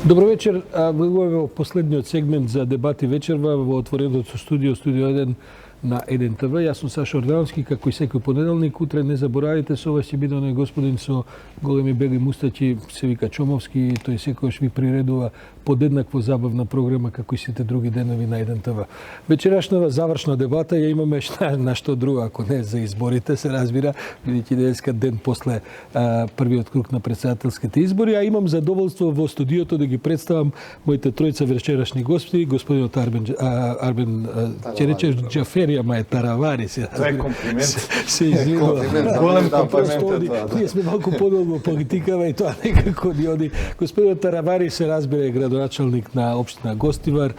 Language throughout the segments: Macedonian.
Добро вечер. Влегуваме во последниот сегмент за дебати вечерва во отвореното студио 1 на 1 ТВ. Јас сум Саша Ордановски, како и секој понеделник. Утре не заборавајте, со ова ќе биде оној господин со големи бели мустачи, се вика Чомовски, и тој секојаш ви приредува подеднакво забавна програма како и сите други денови на 1 ТВ. Вечерашната завршна дебата ја имаме на што друго, ако не за изборите, се разбира, бидејќи денеска ден после првиот круг на председателските избори, а имам задоволство во студиото да ги представам моите тројца вечерашни гости, господинот Арбен Черечев, Џафери, ама е Таравари се. Това е комплимент. Се извинува. Голем комплимент. Ние сме малку подолго политикава и тоа некако ни оди. Господинот Таравари се разбира е градоначалник на општина Гостивар.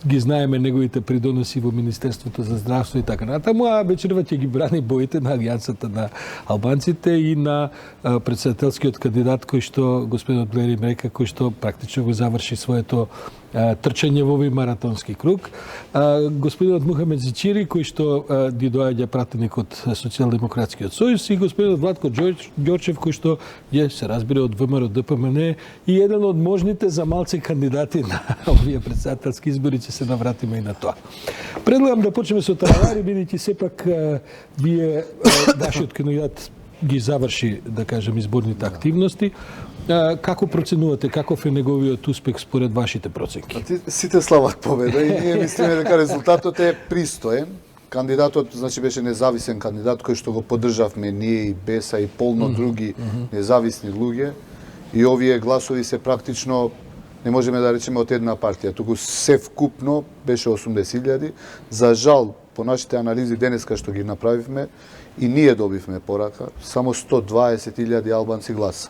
Ги знаеме неговите придоноси во Министерството за здравство и така натаму, а вечерва ќе ги брани боите на Алијансата на албанците и на председателскиот кандидат кој што господинот Блери Мрека, кој што практично го заврши своето трчање во овој маратонски круг. Господинот Мухамед Зичири, кој што ги доаѓа пратеник од Социјалдемократскиот сојуз, и господинот Владко Ѓорчев, кој што е, се разбира, од ВМРО ДПМН и еден од можните за малци кандидати на овие председателски избори, ќе се навратиме и на тоа. Предлагам да почнеме со Таравари, бидејќи сепак вие вашиот кандидат ги заврши, да кажем, изборните активности. Како проценувате, каков е неговиот успех според вашите проценки? Сите слават победа и ние мислиме дека резултатот е пристоен. Кандидатот, значи, беше независен кандидат кој што го поддржавме ние и Беса и полно други независни луѓе. И овие гласови се практично, не можеме да речеме од една партија, туку се вкупно беше 80.000. За жал, по нашите анализи денеска што ги направивме, и ние добивме порака, само 120.000 албанци гласа.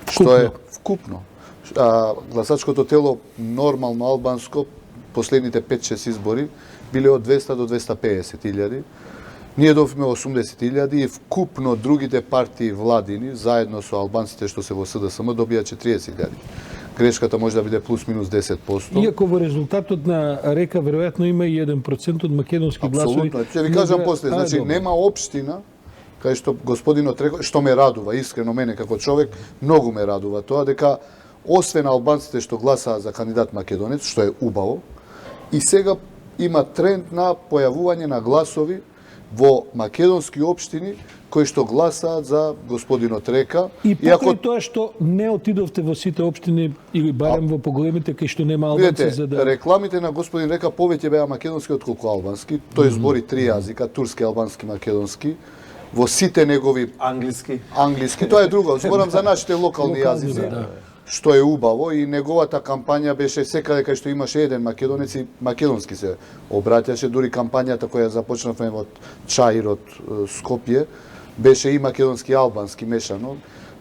Што е вкупно. Гласачкото тело нормално албанско последните 5-6 избори биле од 200 до 250.000. Ние добивме 80.000 и вкупно другите партии владини, заедно со албанците што се во СДСМ, добија 40.000. Грешката може да биде плюс-минус 10%. Иако во резултатот на Река веројатно има и 1% од македонски гласови. Апсолутно. Ќе ви кажам после, значи нема општина кај што господинот рекол, што ме радува, искрено мене како човек, многу ме радува тоа, дека освен албанците што гласаа за кандидат македонец, што е убаво, и сега има тренд на појавување на гласови во македонски општини кои што гласаат за господинот Река. И покрај тоа што не отидовте во сите општини или барем во поголемите кај што нема албанци, за да... Рекламите на господин Река повеќе беа македонски отколку албански. Тој збори 3 јазика, турски, албански, македонски. Во сите негови англиски, тоа е друго. Зборам за нашите локални јазици, што е убаво, и неговата кампања беше секаде кај што имаше еден македонец и македонски се обраќаше, дури кампањата која започнавме од Чаир од Скопје беше и македонски и албански мешано.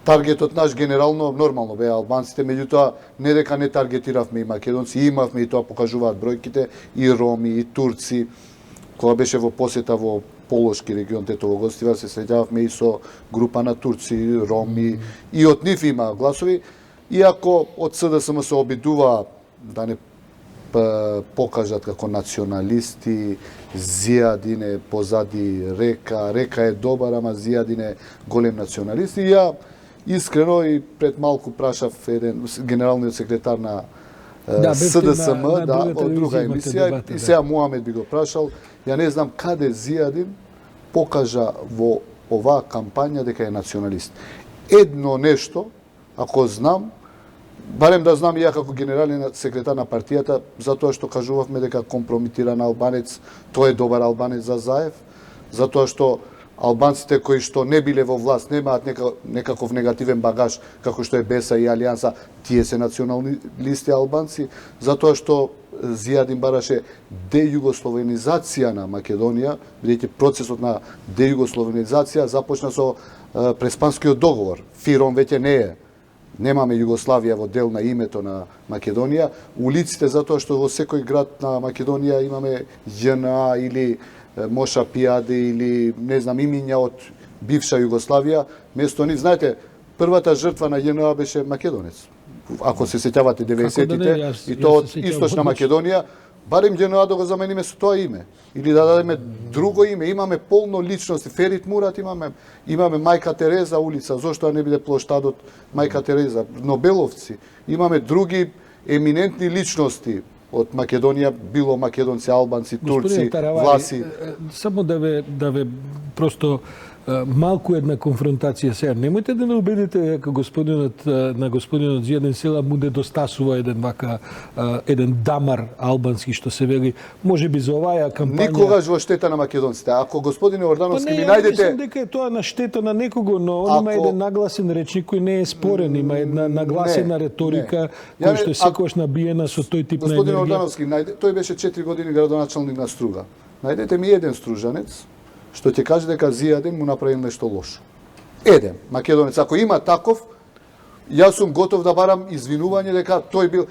Таргетот наш генерално нормално беа албанците, меѓутоа не дека не таргетиравме и македонци, имавме, и тоа покажуваат бројките, и роми, и турци. Кога беше во посета во Полошки регион, тето во Гостивар, се среќававме и со група на турци, роми, и од нив има гласови. Иако од СДСМ се обидува да не покажат како националисти, Зијадин е позади Река, Река е добар, ама Зијадин е голем националист. И ја искрено и пред малку прашав еден генералниот секретар на СДСМ, од друга емисија, и сега Муамед би го прашал, ја не знам каде Зијадин покажа во оваа кампања дека е националист. Едно нешто, ако знам, барем да знам и ја како генерален секретар на партијата, затоа што кажувавме дека компромитиран албанец, тој е добар албанец за Заев, затоа што албанците кои што не биле во власт, немаат некаков негативен багаж, како што е Беса и Алијанса, тие се националисти албанци, затоа што Зијадин бараше дејугословенизација на Македонија, бидејќи процесот на дејугословенизација започна со Преспанскиот договор. Фиром веќе не е. Немаме Југославија во дел на името на Македонија. Улиците, затоа што во секој град на Македонија имаме ЈНА или Моша Пијаде или, не знам, имиња од бивша Југославија. Место ни, знаете, првата жртва на ЈНА беше македонец. Ако се сеќавате 90-тите, и тоа од Источна Македонија, барем ќе да го замениме со тоа име или да дадеме друго име. Имаме полно личности. Ферит Мурат имаме Мајка Тереза улица, зошто не биде плоштадот Мајка Тереза, Нобеловци. Имаме други еминентни личности од Македонија, било македонци, албанци, турци, власи. Само да ве просто малку една конфронтација сега. Немојте да не убедите дека на господинот Зијаден Села му недостасува еден дамар албански, што се вели, можеби за оваа кампања. Никогаш во штета на македонците. Ако господине Ордановски ми најдете... Мислам дека е тоа на штета на некого, но он има еден нагласен речник кој не е спорен, има една нагласена риторика која што е секогаш набиена со тој тип на енергија. Господин Ордановски, тој беше 4 години градоначалник на Струга. Најдете ми еден стружанец што ќе каже дека Зијаден му направил нешто лошо. Еден македонец, ако има таков, јас сум готов да барам извинување дека тој бил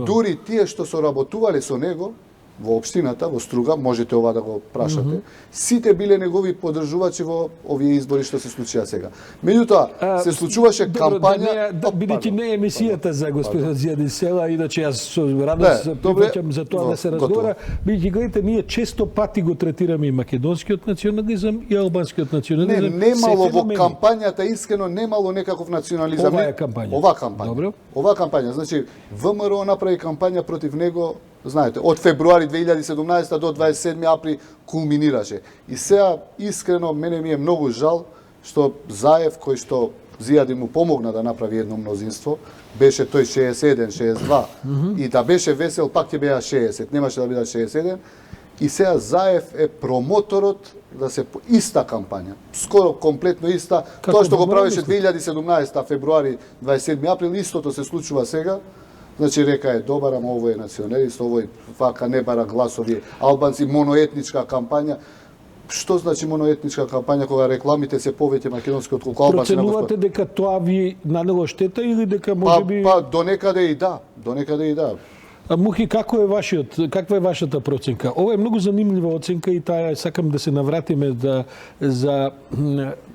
дури тие што соработувале со него во општината, во Струга, можете ова да го прашате, сите биле негови поддржувачи во овие избори што се случија сега. Меѓутоа, се случуваше кампања... Бидејќи не е емисијата за господинот Зијаден Села, иначе јас со радост прифаќам за тоа да се разговара, бидејќи гледате, ние често пати го третираме и македонскиот национализам и албанскиот национализам. Немало во кампањата, искрено немало некаков национализам. Ова е кампања. Ова кампања. Добро. Ова кампања, значи ВМРО направи кампања против него. Знаете, од февруари 2017 до 27 април кулминираше. И сега, искрено, мене ми е многу жал што Заев, кој што Зијадин му помогна да направи едно мнозинство, беше тој 61, 62, и да беше Весел, пак ќе беа 60, немаше да бидат 61, и сега Заев е промоторот да се иста кампања, скоро комплетно иста, тоа што го правеше 2017 февруари 27 април, истото се случува сега. Значи река е добар, ама овој е националист, овој вака не бара гласови албанци, моноетничка кампања. Што значи моноетничка кампања кога рекламите се повеќе македонски отколку албански на господ? Проценувате дека тоа ви нанело штета или дека можеби... Па донекаде и да, Мухи, каква е вашата проценка? Ова е многу занимлива оценка и таа сакам да се навратиме за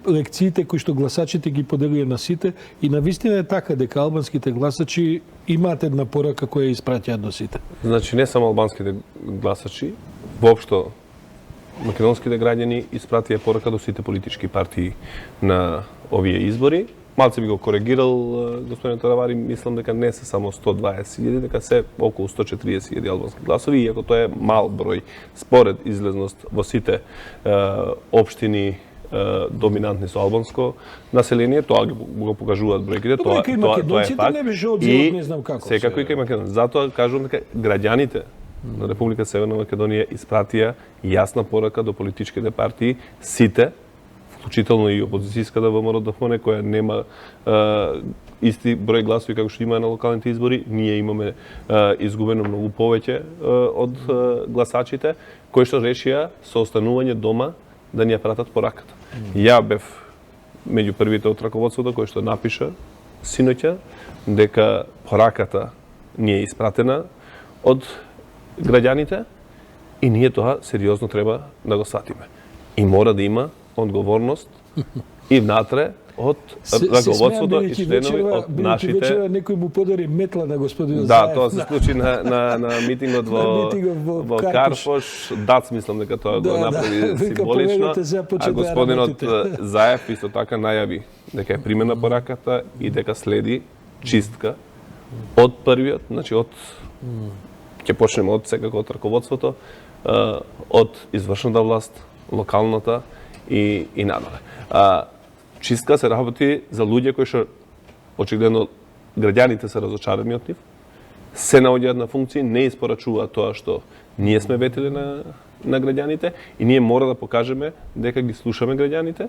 лекциите кои што гласачите ги поделија на сите и навистина е така дека албанските гласачи имаат една порака која испраќаат до сите. Значи не само албанските гласачи, воопшто македонските граѓани испратија порака до сите политички партии на овие избори. Малце би го коригирал господин Таравари, мислам дека не се само 120.000, дека се околу 140.000 албански гласови, иако тоа е мал број според излезност во сите општини доминантни со албанско население, тоа го покажуваат бројките, тоа е факт. Не беше одзивот, не знам како. Секако и кај македонците. Затоа кажувам дека граѓаните на Република Северна Македонија испратија јасна порака до политичките партии, сите, вклучително и опозицијската ВМРО-ДФМ, која нема исти број гласови како што има на локалните избори, ние имаме изгубено многу повеќе од гласачите, кои што решија со останување дома да ни ја пратат пораката. Ја бев меѓу првите од раководството кој што напиша синоќа дека пораката ни е испратена од граѓаните и ние тоа сериозно треба да го сватиме. И мора да има одговорност и внатре од раководството и членови од нашите... Вечера некој му подари метла на господинот Заев. Да, тоа се случи на митингот во Карфош. Дац, мислам дека тоа го направи символично. А господинот Заев исто така најави дека е примена пораката и дека следи чистка од првиот, значи од... Ќе почнеме од секако од раководството, од извршната власт, локалната и надале. Чистка се работи за луѓе кои што очигледно граѓаните се разочарани од нив, се наоѓаат на функции, не испорачуваат тоа што ние сме ветили на граѓаните и ние мора да покажеме дека ги слушаме граѓаните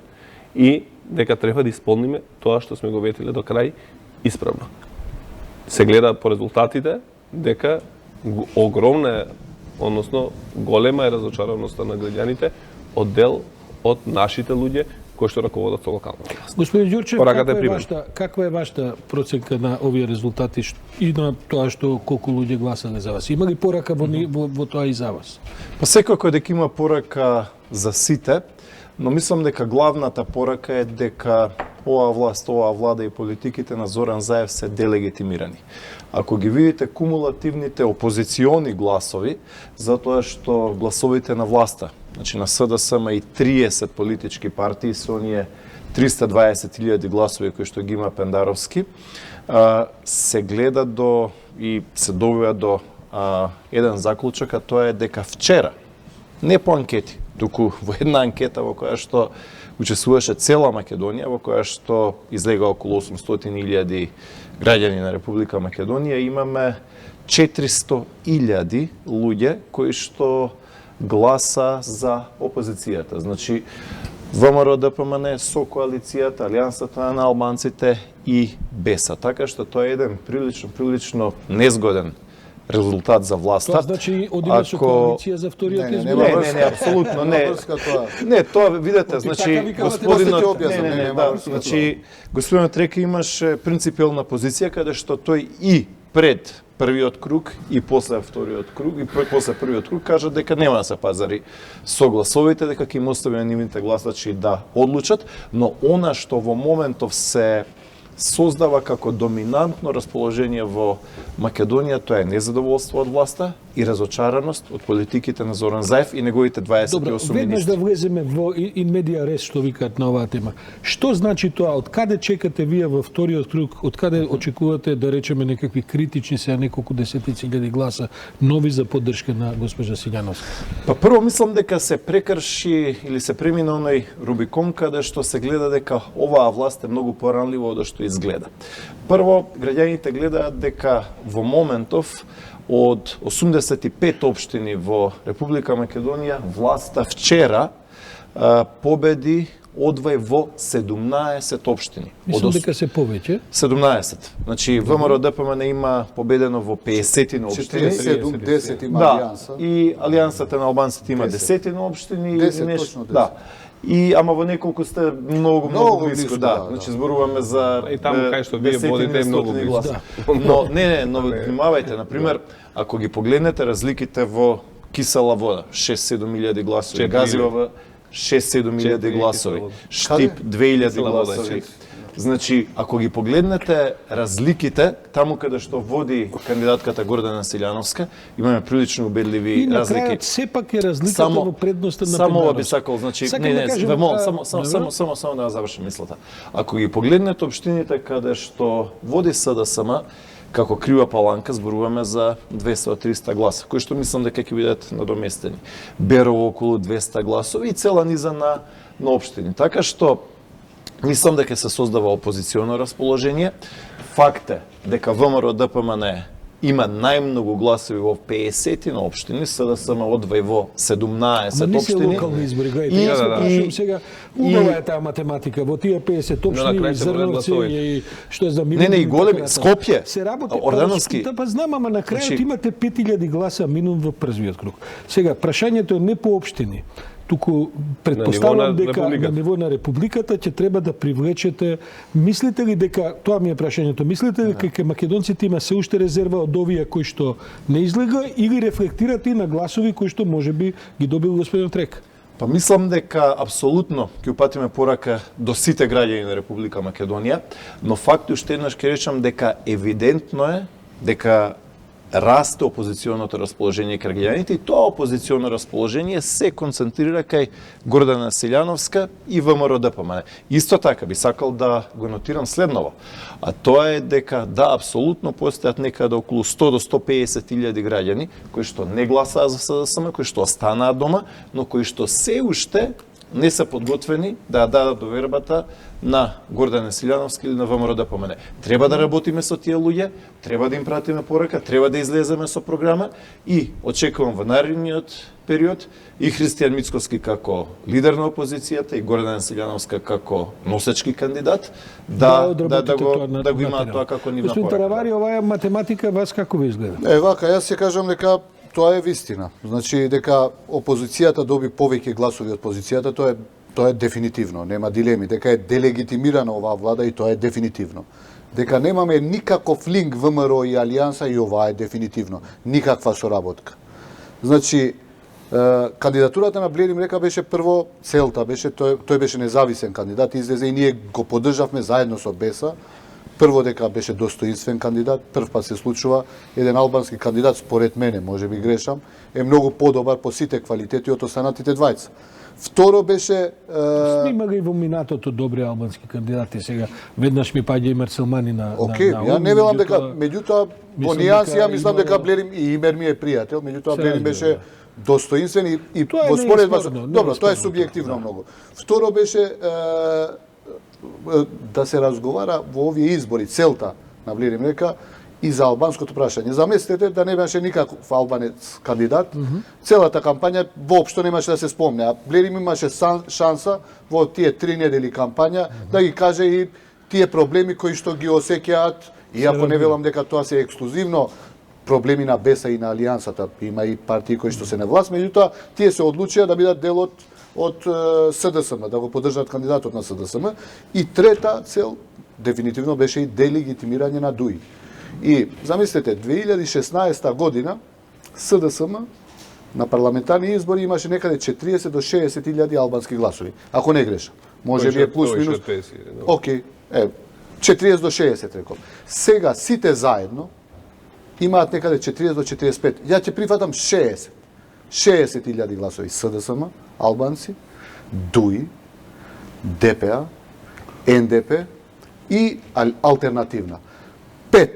и дека треба да исполниме тоа што сме го ветили до крај исправно. Се гледа по резултатите дека огромна, односно голема е разочараноста на граѓаните од дел од нашите луѓе кои што раководат со локалната власт. Господин Ѓурчев, каква е вашата проценка на овие резултати и на тоа што колку луѓе гласале за вас? Има ли порака во тоа и за вас? Па секако е дека има порака за сите, но мислам дека главната порака е дека оваа власт, оваа влада и политиките на Зоран Заев се делегитимирани. Ако ги видите кумулативните опозициони гласови, затоа што гласовите на власта, значи на СДСМ и 30 политички партии со оние 320.000 гласови кои што ги има Пендаровски, се гледа до и се добива до еден заклучок, а тоа е дека вчера, не по анкети, туку во една анкета во која што учествуваше цела Македонија, во која што излега околу 800.000 граѓани на Република Македонија, имаме 400.000 луѓе кои што гласа за опозицијата. Значи, ВМРО ДПМН со коалицијата, Алијансата на албанците и БЕСА. Така што тоа е еден прилично незгоден резултат за власта. Тоа значи одиме со коалиција за вториот избор? Не, апсолутно не. Не, тоа видете, значи господинот значи господинот Река имаше принципиелна позиција каде што тој и пред првиот круг и после вториот круг и после првиот круг кажа дека нема да се пазари со гласовите, дека ќе им остави на нивните гласачи да одлучат, но она што во моментов се создава како доминантно расположение во Македонија, тоа е незадоволство од власта и разочараност од политиките на Зоран Заев и неговите 28 Добро, веднаш министри. да влеземе во in media res, што викаат на оваа тема. Што значи тоа? Од каде чекате вие во вториот круг? Од каде очекувате, да речеме, некакви критични, сега неколку десетици илјади гласа нови за поддршка на госпожа Силјановска? Па прво мислам дека се прекрши или се премина оној Рубикон каде што се гледа дека оваа власт е многу поранлива од што изгледа. Прво, граѓаните гледаат дека во моментов од 85 општини во Република Македонија, власта вчера победи одвај во 17 општини. Мислам дека се повеќе. 17. Значи, ВМРО ДПМН има победено во 50 општини. 47-10 има Алијанса. И Алијансата на албанците има 10 општини. 10, точно 10. Да. И ама во неколку сте многу близко, да. Значи зборуваме за И таму кај што вие водите многу близко. Но но внимавајте, на пример, ако ги погледнете разликите во Кисела вода, 6-7 илјади гласови, Газилова 6-7 илјади гласови, Штип 2000 гласови. Значи, ако ги погледнете разликите, таму каде што води кандидатката Гордана Силјановска, имаме прилично убедливи И на разлики. крајот сепак е разликата во предноста на Само ова би Пендаровска. сакал, значи, Сакам да кажем, само да завршам мислата. Ако ги погледнете општините каде што води СДСМ, како крива паланка, зборуваме за 200-300 гласа, кои што мислам дека ќе бидат надоместени. Берово околу 200 гласови и цела низа на општини. Така што мислам дека се создава опозиционо расположение. Факт е дека ВМРО ДПМН има најмногу гласови во 50 на општини, СДСМ одвај во 17 Ама не се општини. локални избори, гајте, јас прашувам сега, убава е таа математика, во тие 50 општини, Зрновци и што знам... Не, и големи, Скопје, се работи, Ордановски. Па знам, ама на крајот Значи... имате 5000 гласа минун во првиот круг. Сега, прашањето е не по општини, туку предпоставувам дека на ниво на Републиката ќе треба да привлечете. Мислите ли дека, тоа ми е прашањето, мислите ли дека македонците има се уште резерва од овие кои што не излега или рефлектирате и на гласови кои што можеби ги добил господин Трек? Па мислам дека апсолутно ќе упатиме порака до сите граѓани на Република Македонија, но факт уште еднаш ќе речам дека евидентно е дека расте опозиционото расположение кај граѓаните и тоа опозиционо расположение се концентрира кај Гордана Силјановска и ВМРО ДПМН. Исто така би сакал да го нотирам следново, а тоа е дека да, апсолутно постојат некаде околу 100 до 150 илјади граѓани кои што не гласаа за СДСМ, кои што останаа дома, но кои што се уште не се подготвени да дадат довербата на Гордана Силјановска или на ВМРО ДПМН. Треба да работиме со тие луѓе, треба да им пратиме порака, треба да излеземе со програма и очекувам во наредниот период и Христијан Мицкоски како лидер на опозицијата и Гордана Силјановска како носечки кандидат да го имаат тоа како нивна порака. Господин Таравари, оваа математика вас како ви изгледа? Вака, јас ќе кажам дека тоа е вистина. Значи дека опозицијата доби повеќе гласови од позицијата, тоа е дефинитивно, нема дилеми. Дека е делегитимирана оваа влада и тоа е дефинитивно. Дека немаме никаков линк ВМРО и Алијанса и ова е дефинитивно. Никаква соработка. Значи, Кандидатурата на Блери Мрека беше прво целта, беше тој беше независен кандидат, излезе и ние го поддржавме заедно со БЕСА. Прво дека беше достоинствен кандидат, прв пат се случува еден албански кандидат, според мене, може би грешам, е многу подобар по сите квалитети од останатите двајца. Второ беше... Има ги во минатото добри албански кандидати сега. Веднаш ми паѓа и Марселмани на Океј, ја не велам дека, меѓутоа, во нијанси, ја мислам дека Блерим, и Имер ми е пријател, меѓутоа Блерим беше достоинствен и во споредба... Добро, тоа е субјективно многу. Второ беше да се разговара во овие избори, целта на Блерим Река, и за албанското прашање. Замислете да не беше никаков албанец кандидат, целата кампања воопшто немаше да се спомне, а Блерим имаше шанса во тие 3 недели кампања да ги каже и тие проблеми кои што ги осеќаат, иако не велам дека тоа се ексклузивно проблеми на БЕСА и на Алијансата, има и партии кои што се на власт, меѓутоа тие се одлучија да бидат дел од СДСМ, да го поддржат кандидатот на СДСМ. И трета цел дефинитивно беше и делегитимирање на ДУИ. И замислете, 2016 година СДСМ на парламентарни избори имаше некаде 40 до 60 илјади албански гласови, ако не грешам. Може би е плюс минус. Океј, 40 до 60 рекол. Сега сите заедно имаат некаде 40 до 45. Ја ќе прифатам 60. 60 илјади гласови СДСМ, албанци, ДУИ, ДПА, НДП и алтернативна. 5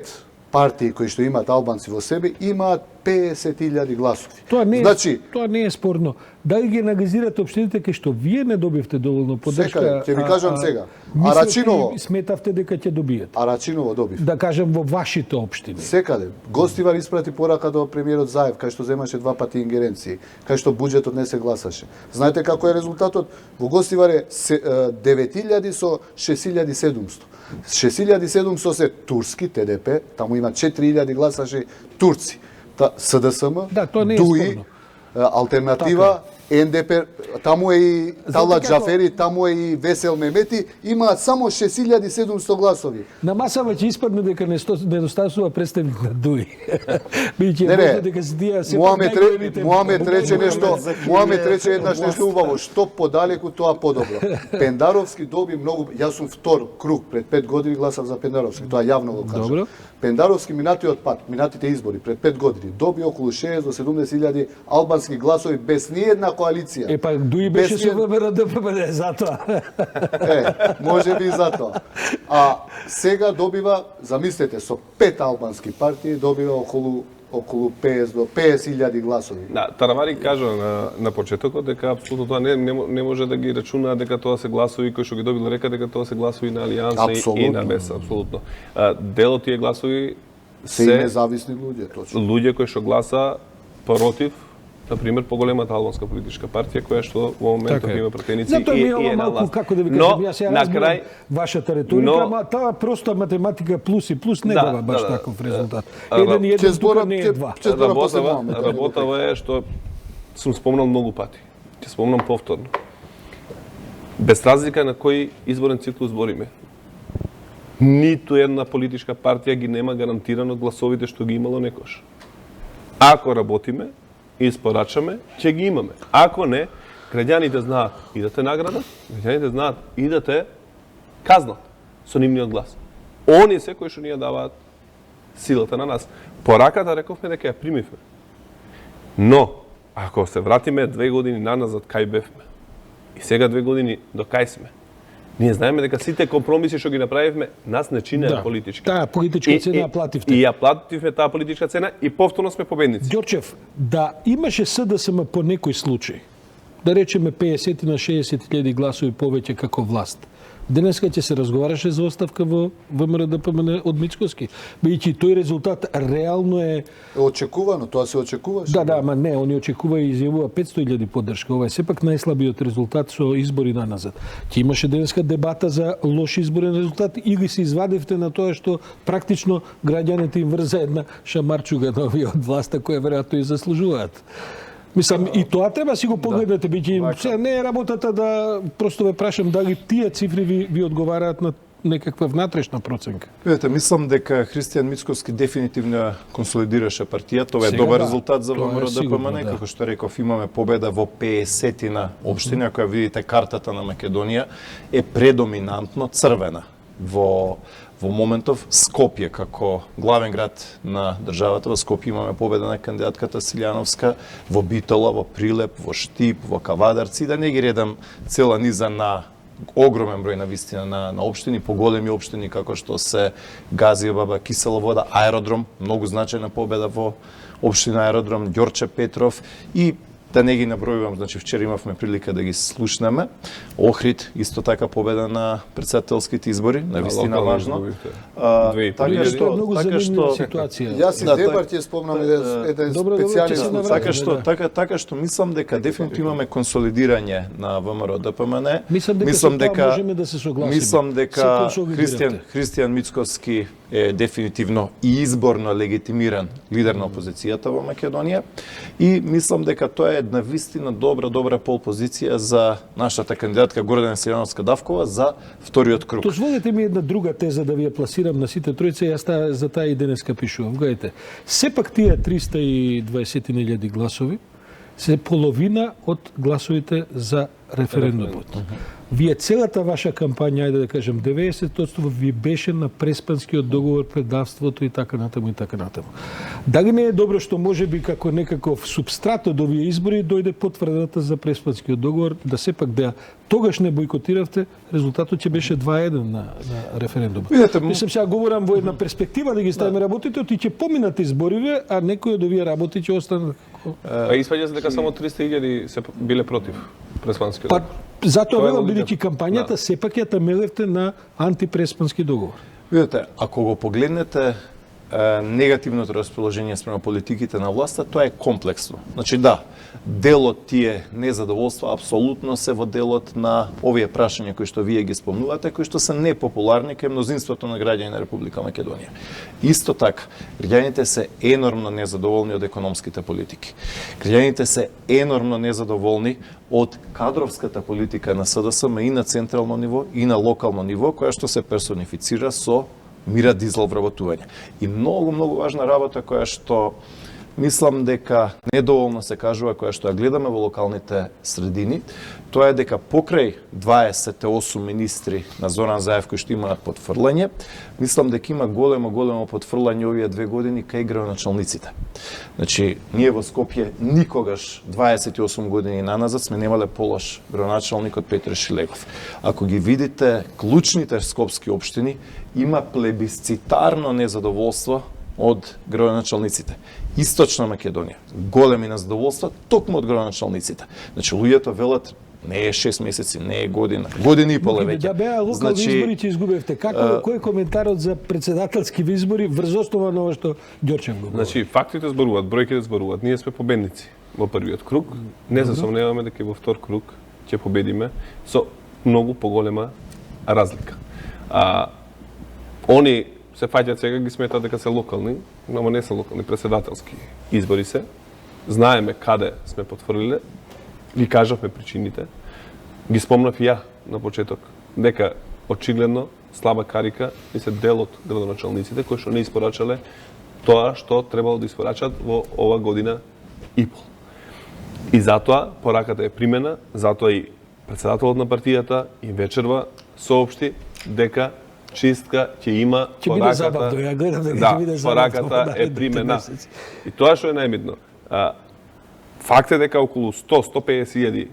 партии кои што имаат албанци во себе имаат 50.000 гласови. Тоа не е спорно. Дали ги нагазирате општините кај што вие не добивте доволно поддршка? Секаде, ќе ви кажам сега. Арачиново сметавте дека ќе добиете. Арачиново добив. Да кажем во вашите општини. Секаде. Гостивар испрати порака до премиерот Заев, кај што земаше 2 пати ингеренции, кај што буџетот не се гласаше. Знаете како е резултатот? Во Гостивар е 9.000 со 6.700. 6.700 се турски ТДП, таму има 4.000 гласаши турци. СДСМ, ДУИ, алтернатива, НДП, таму е и Талат Џафери, таму е и Весел Мемети, имаат само 6.700 гласови. На масава ќе испадне дека недостасува представник на ДУИ. Муамет рече еднаш нешто убаво, што подалеку тоа подобро. Пендаровски доби многу, јас сум втор круг, пред 5 години гласав за Пендаровски, тоа јавно го кажам. Пендаровски минатиот пат, минатите избори пред 5 години доби околу 6 до 70.000 албански гласови без ниедна коалиција. Па ДУИ беше со ВМРО ДПМН затоа. Може би затоа. А сега добива, замислете, со 5 албански партии добива околу 50 до 50.000 гласови. Да, Таравари кажа на почетокот дека апсолутно тоа не може да ги рачуна дека тоа се гласови кои што ги добил Река, дека тоа се гласови на Алијанса и на БЕС, апсолутно. Дел од тие гласови се независни луѓе, точно. Луѓе кои што гласа против, на пример, поголемата албанска политичка партија која што во моментот има пратеници и е на власт. Како да ви кажам, јас ја разбирам вашата реторика, ама таа проста математика плюс и плюс не дава баш таков резултат. Еден и еден тука не е два. Работава е што сум спомнал многу пати. Ќе спомнам повторно. Без разлика на кој изборен циклус бориме, ниту една политичка партија ги нема гарантирано гласовите што ги имало некош. Ако работиме, испорачаме, ќе ги имаме. Ако не, граѓаните знаат и да те наградат, граѓаните знаат и да те казнат со нивниот глас. Они се кои што ни ја даваат силата на нас. Пораката рековме дека ја примивме. Но, ако се вратиме 2 години наназад кај бевме, и сега 2 години до кај сме, ние знаеме дека сите компромиси што ги направивме, нас не чинеа политички. Таа политичка цена плативте. И ја плативме таа политичка цена и повторно сме победници. Ѓорчев, да имаше СДСМ по некој случај, да речеме 50 на 60.000 гласови повеќе како власт, денеска ќе се разговараше за оставка во ВМРО ДПМН од Мицкоски. Бидејќи тој резултат реално е очекувано, тоа се очекуваше. Да, ама не, они очекува и изјавува 500.000 поддршка. Ова е сепак најслабиот резултат со избори наназад. Ќе имаше денеска дебата за лош изборен резултат или се извадивте на тоа што практично граѓаните им врза една шамарчуга на овие од власта која веројатно и заслужуваат. Мислам, и тоа треба си го погледнете, бидејќи сега не е работата да просто ве прашам дали тие цифри ви одговараат на некаква внатрешна проценка? Видете, мислам дека Христијан Мицковски дефинитивно ја консолидираше партијата. Тоа е Сега добар да, резултат за тоа е ВМРО сигурно, ДПМН, да. како што реков, имаме победа во 50-тина општини, ако ја видите картата на Македонија е предоминантно црвена. Во моментов Скопје како главен град на државата, во Скопје имаме победа на кандидатката Силјановска, во Битола, во Прилеп, во Штип, во Кавадарци, да не ги редам цела низа на огромен број на вистина на општини, поголеми општини како што се Газија Баба, Кисела Вода, Аеродром, многу значајна победа во општина Аеродром, Ѓорче Петров и да не ги набројувам, значи вчера имавме прилика да ги слушнеме. Охрид исто така победа на претседателските избори, на вистина важно. Така што е многу занемлива ситуација. Јас и Дебар ќе спомнам еден специјален случај. Така што мислам дека дефинитивно имаме консолидирање на ВМРО ДПМН. Мислам дека можеме да се согласиме. Мислам дека Христијан Мицковски е дефинитивно и изборно легитимиран лидер на опозицијата во Македонија и мислам дека тоа е една вистина добра пол позиција за нашата кандидатка Гордана Силјановска-Давкова за вториот круг. Дозволете ми една друга теза да ви ја пласирам на сите тројца, јас за таа и денеска пишувам. Гледайте, сепак тие 320.000 гласови се половина од гласовите за референдумот. Вие целата ваша кампања, ајде да кажем 90%, ви беше на Преспанскиот договор, предавството и така натаму и така натаму. Дали не е добро што може би како некаков субстрат од овие избори дојде потврдата за Преспанскиот договор, да сепак да тогаш не бойкотиравте, резултатот ќе беше 2-1 на референдумот. Мислам, сега говорам во една перспектива да ги ставиме работите, и ќе поминат избориве, а некои од овие работи ќе останат. Испаѓа се дека само 300.000 се биле против Преспанскиот договор. Затоа велам, бидејќи Да. кампањата сепак ја тамелевте на антипреспански договор. Видете, ако го погледнете негативното расположение спрема политиките на власта, тоа е комплексно. Значи да, дел од тие незадоволства апсолутно се во делот на овие прашања кои што вие ги спомнувате, кои што се непопуларни кај мнозинството на граѓани на Република Македонија. Исто така, граѓаните се енормно незадоволни од економските политики. Граѓаните се енормно незадоволни од кадровската политика на СДСМ и на централно ниво и на локално ниво, која што се персонифицира со Мира Дизел вработување. И многу важна работа која што мислам дека недоволно се кажува, која што ја гледаме во локалните средини, тоа е дека покрај 28 министри на Зоран Заев кои што имаат потфрлање, мислам дека има големо потфрлање овие 2 години кај градоначалниците. Значи, ние во Скопје никогаш 28 години наназад сме немале полош градоначалник од Петр Шилегов. Ако ги видите клучните скопски општини, има плебисцитарно незадоволство од градоначалниците. Источна Македонија, големи незадоволства токму од градоначалниците. Значи, луѓето велат не е 6 месеци, не е година и поле веќе. Да беа локални избори ќе изгубевте. Кој е коментарот за претседателски избори врз основа на ова што Ѓорчев го говори? Значи, фактите зборуваат, бројките зборуваат. Ние сме победници во првиот круг. Не се сомневаме дека во втор круг ќе победиме со многу поголема разлика. Они се фаќаат сега, ги сметаат дека се локални, но не се локални, претседателски избори се. Знаеме каде сме потврлиле, ги кажавме причините, ги спомнав и ја на почеток, дека очигледно слаба карика и се дел од градоначалниците кои што не испорачале тоа што требало да испорачат во ова година и пол. И затоа пораката е примена, затоа и претседателот на партијата и вечерва соопшти дека чистка ќе има, пораката е примена. И тоа што е најбитно, факт е дека околу 100-150.000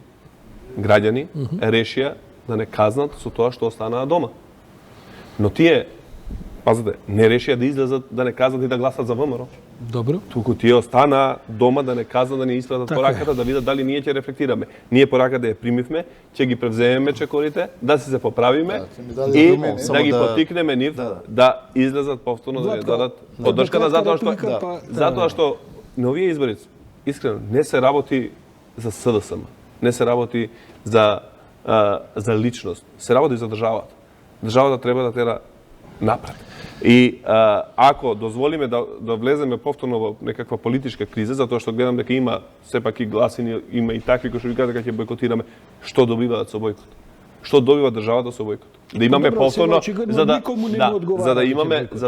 граѓани решија да не казнат со тоа што останаа дома. Но тие, пазете, не решија да излезат да не казнат и да гласат за ВМРО. Добро. Туку тие останаа дома да не казнат, да не испратат пораката, да видат дали ние ќе рефлектираме. Ние пораката ја примивме, ќе ги превземеме чекорите, да се поправиме и да ги поттикнеме нив да излезат повторно да ни дадат поддршката, затоа што на овие избори искрено не се работи за СДСМ, не се работи за личност, се работи за државата. Државата треба да тера напред. И ако дозволиме да влеземе повторно во некаква политичка криза, затоа што гледам дека има сепак и гласини, има и такви кои што ви кажат дека ќе бойкотираме, што добиваат со бојкот? Што добива државата со бојкот? Да имаме повторно за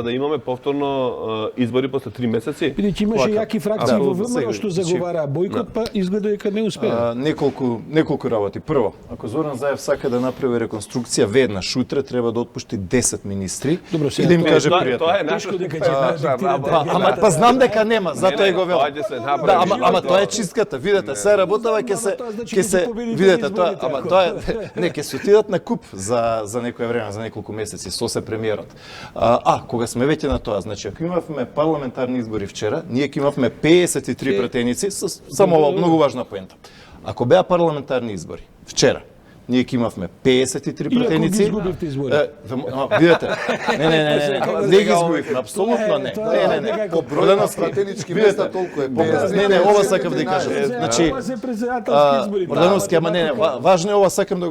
да имаме повторно избори после 3 месеци. Бидејќи имаше јаки фракции во ВМРО што заговараа бойкот, па изгледа дека не успеа. Неколку работи. Прво, ако Зоран Заев сака да направи реконструкција веднаш утре, треба да отпушти 10 министри и да им каже пријатно. Тоа е тешко дека ќе Ама па знам дека нема, затоа го велам. Да, ама тоа е чистката. Видете, се работава ќе се видете тоа, ама тоа не ќе се отидат на куп за некое време, за неколку месеци со се премиерот. Кога сме веќе на тоа, значи ако имавме парламентарни избори вчера, ние ќе имавме 53 пратеници, само ова многу важна поента. Ако беа парламентарни избори вчера, ние ќе имавме 53 пратеници. Видете, не ги изгубивме, апсолутно не. По број на пратенички места толку е. Не, ова сакам да кажам. Значи, Ордановски, ама не, важно е ова, сакам да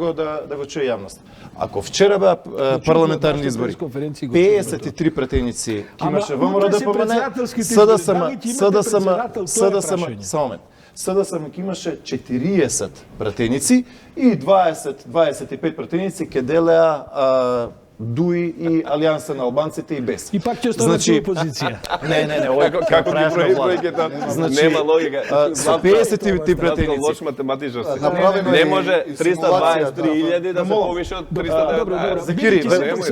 го чуе јавност. Ако вчера беа парламентарни избори, 53 пратеници имаше ВМРО ДПМН, СДСМ имаше 40 пратеници и 25 пратеници ке делеа ДУИ и Алијанса на албанците и БЕС. И пак ќе останат во опозиција. Не, ова како ги брои бројките, нема логика. Со 53 пратеници. Лош математичар си. Не може 323.000 да се повише од 390. Закири,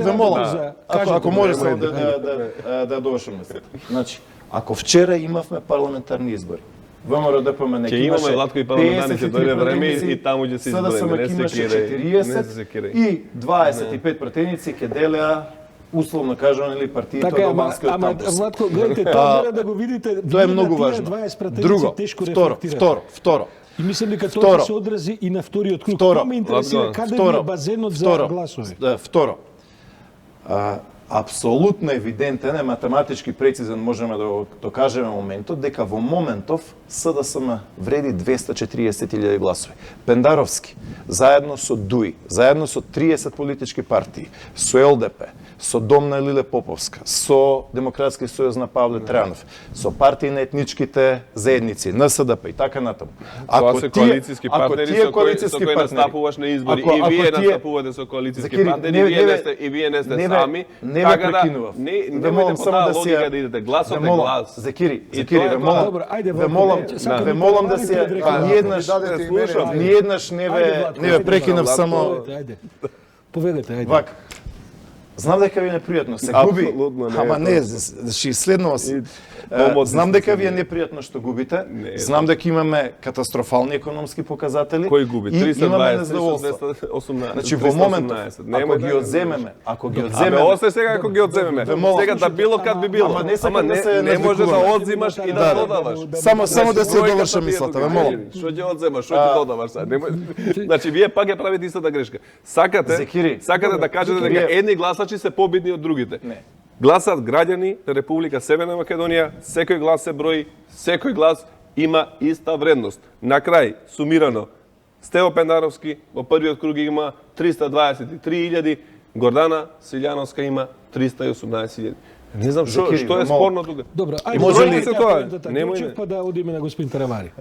ве молам, ако може само да довршам мислата. Значи, ако вчера имавме парламентарни избори, ВМРО ДПМН ќе имаме латко и парламентарни ќе дојде време и таму ќе се изброиме, не се кире. И 25 пратеници ќе делеа условно кажано или партиите од албанскиот кампус. Ама Владко, гледате, тоа мора да го видите. Тоа е многу важно. Друго, второ. И мислам дека тоа ќе се одрази и на вториот круг. Тоа ме интересира каде е базенот за гласови. Второ. Апсолутно евидентен е, математички прецизен можеме да го докажеме моментот, дека во моментов СДСМ вреди 240.000 гласови. Пендаровски, заедно со ДУИ, заедно со 30 политички партии, со ЛДП, со Дом на Лиле Поповска, со Демократски сојуз на Павле Трајанов, со партии на етничките заедници, НСДП и така натаму. Тоа се коалициски партнери со кои настапуваш на избори и вие настапувате со коалициски партнери, и вие не сте сами. Не ме прекинував. Ве молам само да си да идете глас од глас. Закири, ве молам да си ниеднаш не ве прекинав само. Поведете, ајде. Вака. Знам дека ви е непријатно, се губи. Ама не, следнува се. Знам дека ви е непријатно што губите. Знам дека имаме катастрофални економски показатели. Кој губи? 320, 218. Значи во моментот, ако ги одземеме, Аме осте сега ако ги одземеме. Сега да било кад би било. Ама не може да одзимаш и да додаваш. Само да се довршам мислата, ве молам. Што ќе одземаш, што ќе додаваш сега? Значи вие пак ја правите истата грешка. Сакате да кажете дека едни гласачи се победни од другите. Не. Гласат граѓани на Република Северна Македонија, секој глас се брои, секој глас има иста вредност. На крај, сумирано, Стево Пендаровски во првиот круг има 323.000, Гордана Силјановска има 318.000. Не знам што е спорно тука. Добро, може ли се тоа? Немој па да одиме на господин Таравари.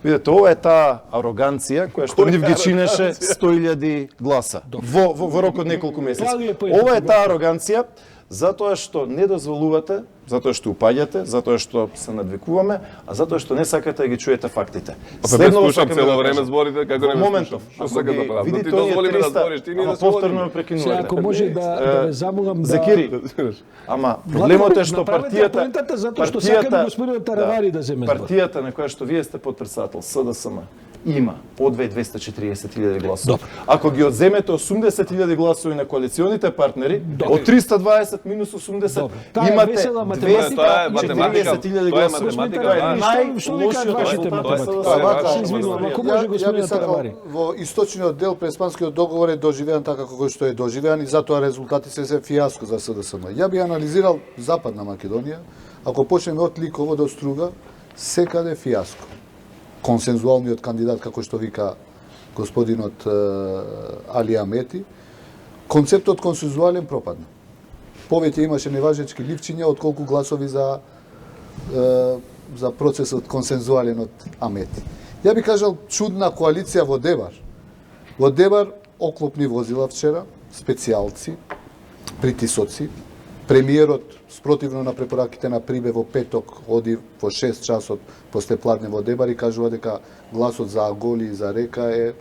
Видете, ова е таа ароганција која што нив ги чинеше 100.000 гласа во рок од неколку месеци. Ова е таа ароганција затоа што не дозволувате, затоа што упаѓате, затоа што се надвикуваме, а затоа што не сакате да ги чуете фактите. Следно слушам цело време зборите како не моментов. Што сакате да прават? Видите, ти дозволи да збориш, ти не да повторно ме прекинувате. Сега ако може да ве замолам да Закири. Ама проблемот е што партијата затоа што сакаме господин Таравари да земе. Партијата на која што вие сте подпредседател, СДСМ, има одвај 240.000 гласови. Ако ги одземете 80.000 гласови на коалиционите партнери, од 320 минус 80 имате 240.000 гласови. Тоа е најлошиот. Во источниот дел преспанскиот договор е доживеан така како што е доживеан и затоа резултати се фиаско за СДСМ. Ја би анализирал Западна Македонија, ако почнеме од Ликово до Струга, секаде фиаско. Консензуалниот кандидат, како што вика господинот Али Амети, концептот консензуален пропадна. Повеќе имаше неважечки ливчиња отколку гласови за процесот консензуален од Амети. Ја би кажал чудна коалиција во Дебар. Во Дебар оклопни возила вчера, специјалци, притисоци. Премиерот, спротивно на препораките на Прибе, во петок оди во 6 часот после пладне во Дебар и кажува дека гласот за Аголи и за Река е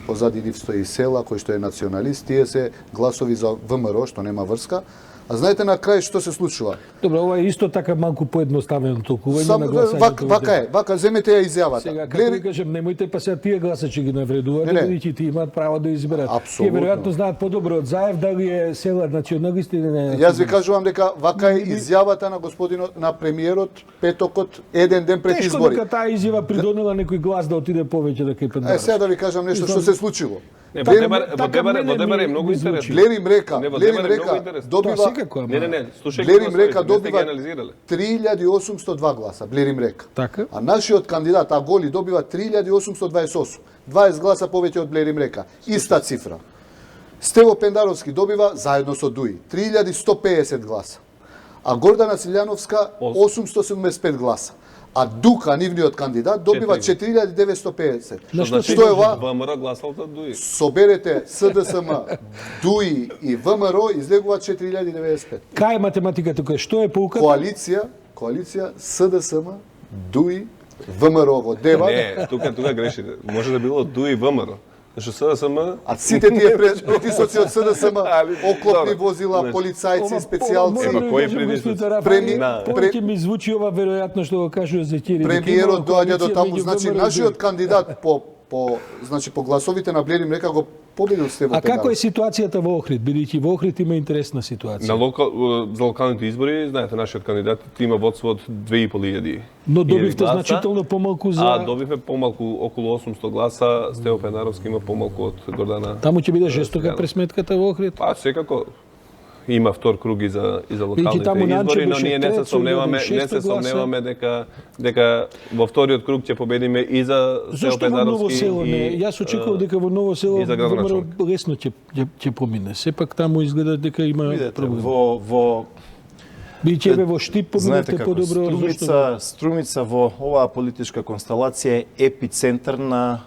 позади нив стои Села, кој што е националист, тие се гласови за ВМРО, што нема врска. А знаете на крај што се случува? Добро, ова е исто така малку поедноставено толкување на гласањето. Вака земете ја изјавата. Сега, како ви кажем, немојте па сега тие гласачи ги навредуваат, бидејќи тие имаат право да изберат. Тие веројатно знаат подобро од Заев дали е Села националист или не. Јас ви кажувам дека вака е изјавата на господинот, на премиерот, петокот, еден ден пред избори. Тешко дека таа изјава придонела некој глас да отиде повеќе да кај Пендаровски. Сега да ви кажам нешто што се случило. Во Дебар е многу интересно. Блерим Река добива Блерим Река добива 3802 гласа, Блерим Река. Така. А нашиот кандидат Аголи добива 3828. 20 гласа повеќе од Блерим Река. Иста цифра. Стево Пендаровски добива заедно со Дуи 3150 гласа. А Гордана Силјановска 875 гласа. А Дука, нивниот кандидат, добива 4950. Што е ова? ВМРО гласал за Дуи. Соберете СДСМ, Дуи и ВМРО излегуваат 4095. Кај е математиката која? Што е поуката? Коалиција СДСМ, Дуи, ВМРО во Дебар. Не, тука грешите. Може да било Дуи ВМРО. Зашто СДСМ... А сите тие притисоци од СДСМ, оклопни возила, полицајци, специјалци... Кој притисоци? Повеќе ми звучи ова веројатно што го кажува Зекири. Премиерот доаѓа до таму, значи нашиот кандидат по гласовите на Блерим Река го победил Стево Пендаровски. А како е ситуацијата во Охрид? Бидејќи во Охрид има интересна ситуација. За локалните избори, знаете, нашиот кандидат има водство од 2500. Но добивте значително помалку за... добивме помалку, околу 800 гласа, Стево Пендаровски има помалку од Гордана. Таму ќе биде жестока пресметката во Охрид? Па, секако. Има втор круг и за локалните избори, но ние не се сомневаме дека во вториот круг ќе победиме и за Стево Пендаровски и Јас очекував дека во Ново село лесно ќе помине. Сепак таму изгледа дека има проблем. Бидејќи во Штип поминете подобро. Струмица во оваа политичка констелација е епицентар на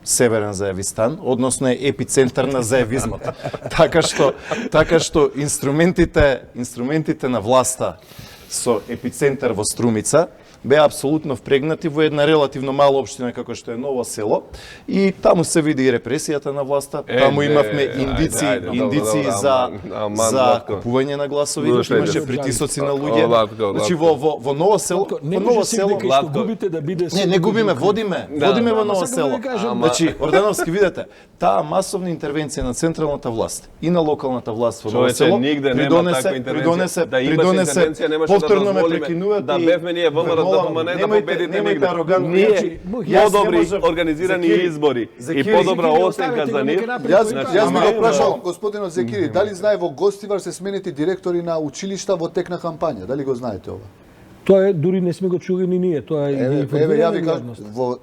Северен Заевистан, односно е епицентар на заевизмот. Така што инструментите на власта со епицентар во Струмица беа апсолутно впрегнати во една релативно мала општина како што е Ново село и таму се види и репресијата на власта, таму имавме индици за купување на гласови, имаше притисоци на луѓе. Значи во Ново село, не губиме, водиме во Ново село. Значи Ордановски, видете, таа масовна интервенција на централната власт и на локалната власт во Ново село придонесе повторно ме прекинуваат да бевме ние ВМРО да поманете да победите нигде. Ние подобри организирани избори и подобра оценка за нив. Јас ми го прашал господинот Зекири, дали знае во Гостивар се сменети директори на училишта во тек на кампања? Дали го знаете ова? Тоа е, дури не сме го чули ни ние, тоа е еве ја ви кажам, во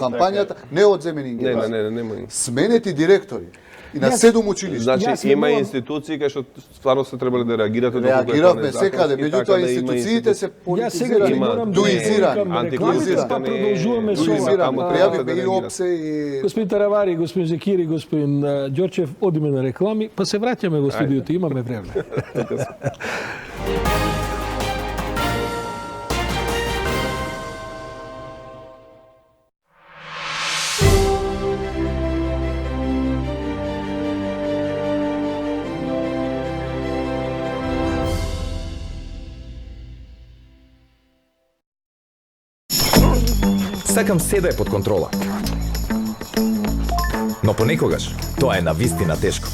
кампањата не одземени ингеренции. Не. Сменети директори и на 7 училишта. Значи има институции кај што стварно се требале да реагирате доколку реагиравме секаде, меѓутоа институциите се политизирани, дуизирани, антикризирани. Продолжуваме со ова. Пријавивме и ОПСЕ и господин Таравари, господин Зекири, господин Ѓорчев, одиме на реклами, па се враќаме во студиото, имаме време. Сакам се да е под контрола. Но понекогаш тоа е навистина тешко.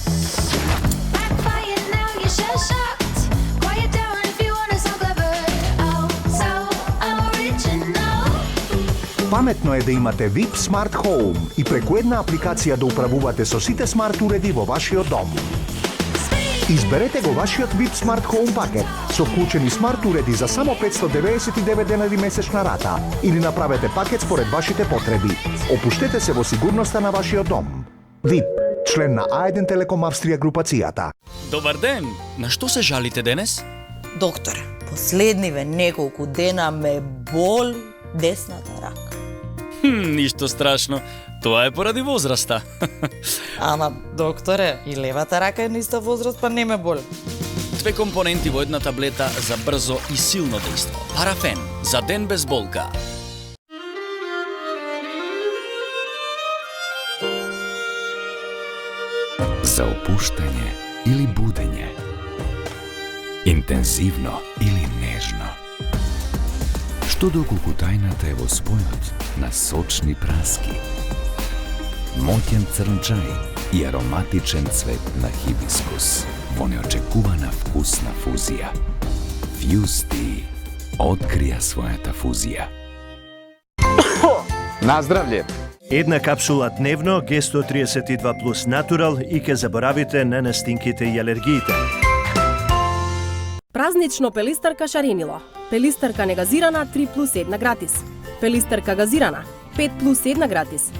Паметно е да имате VIP Smart Home и преку една апликација да управувате со сите смарт уреди во вашиот дом. Изберете го вашиот VIP Smart Home пакет со вклучени смарт уреди за само 599 денари месечна рата или направете пакет според вашите потреби. Опуштете се во сигурноста на вашиот дом. VIP, член на A1 Telecom Австрија групацијата. Добар ден! На што се жалите денес? Доктор, последниве неколку дена ме боли десната рака. Ништо страшно. Тоа е поради возраста. Ама, докторе, и левата рака е на иста возраст, па не ме боли. Две компоненти во една таблета за брзо и силно дејство. Парафен за ден без болка. За опуштање или будење. Интензивно или нежно. Што доколку тајната е во спојот на сочни праски, моќен црн чај и ароматичен цвет на хибискус во неочекувана вкусна фузија. Фјусти открија својата фузија. Наздравле! Една капсула дневно Г132 плюс натурал и ке заборавите на настинките и алергиите. Празнично пелистарка шаренило. Пелистарка негазирана 3 плюс 1 гратис. Пелистарка газирана 5 плюс 1 гратис.